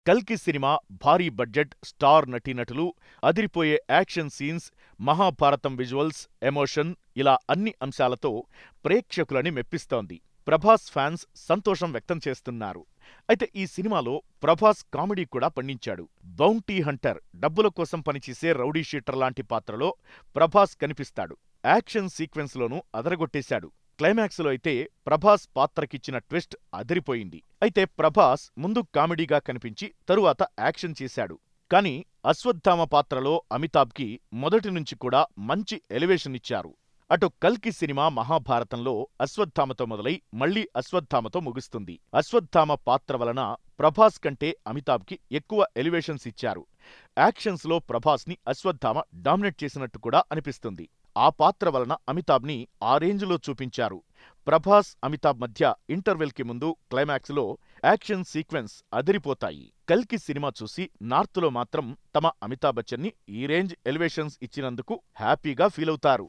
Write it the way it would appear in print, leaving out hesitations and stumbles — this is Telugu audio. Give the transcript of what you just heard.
కల్కి సినిమా భారీ బడ్జెట్, స్టార్ నటీనటులు, అదిరిపోయే action scenes, Mahabharatam visuals, emotion ఇలా అన్ని అంశాలతో ప్రేక్షకులని మెప్పిస్తోంది. ప్రభాస్ ఫ్యాన్స్ సంతోషం వ్యక్తం చేస్తున్నారు. అయితే ఈ సినిమాలో ప్రభాస్ కామెడీ కూడా పండించాడు. బౌంటీ హంటర్, డబ్బుల కోసం పనిచేసే రౌడీ షీటర్ లాంటి పాత్రలో ప్రభాస్ కనిపిస్తాడు. యాక్షన్ సీక్వెన్స్లోనూ అదరగొట్టేశాడు. క్లైమాక్స్లో అయితే ప్రభాస్ పాత్రకిచ్చిన ట్విస్ట్ అదిరిపోయింది. అయితే ప్రభాస్ ముందు కామెడీగా కనిపించి తరువాత యాక్షన్ చేశాడు. కానీ అశ్వత్థామ పాత్రలో అమితాబ్కి మొదటి నుంచి కూడా మంచి ఎలివేషన్ ఇచ్చారు. అటు కల్కి సినిమా మహాభారతంలో అశ్వత్థామతో మొదలై మళ్లీ అశ్వత్థామతో ముగుస్తుంది. అశ్వత్థామ పాత్ర వలన ప్రభాస్ కంటే అమితాబ్కి ఎక్కువ ఎలివేషన్స్ ఇచ్చారు. యాక్షన్స్లో ప్రభాస్ని అశ్వత్థామ డామినేట్ చేసినట్టు కూడా అనిపిస్తుంది. ఆ పాత్ర వలన అమితాబ్ని ఆ రేంజ్లో చూపించారు. ప్రభాస్, అమితాబ్ మధ్య ఇంటర్వెల్కి ముందు క్లైమాక్స్లో యాక్షన్ సీక్వెన్స్ అదిరిపోతాయి. కల్కి సినిమా చూసి నార్త్లో మాత్రం తమ అమితాబ్ బచ్చన్ని ఈ రేంజ్ ఎలివేషన్స్ ఇచ్చినందుకు హ్యాపీగా ఫీలవుతారు.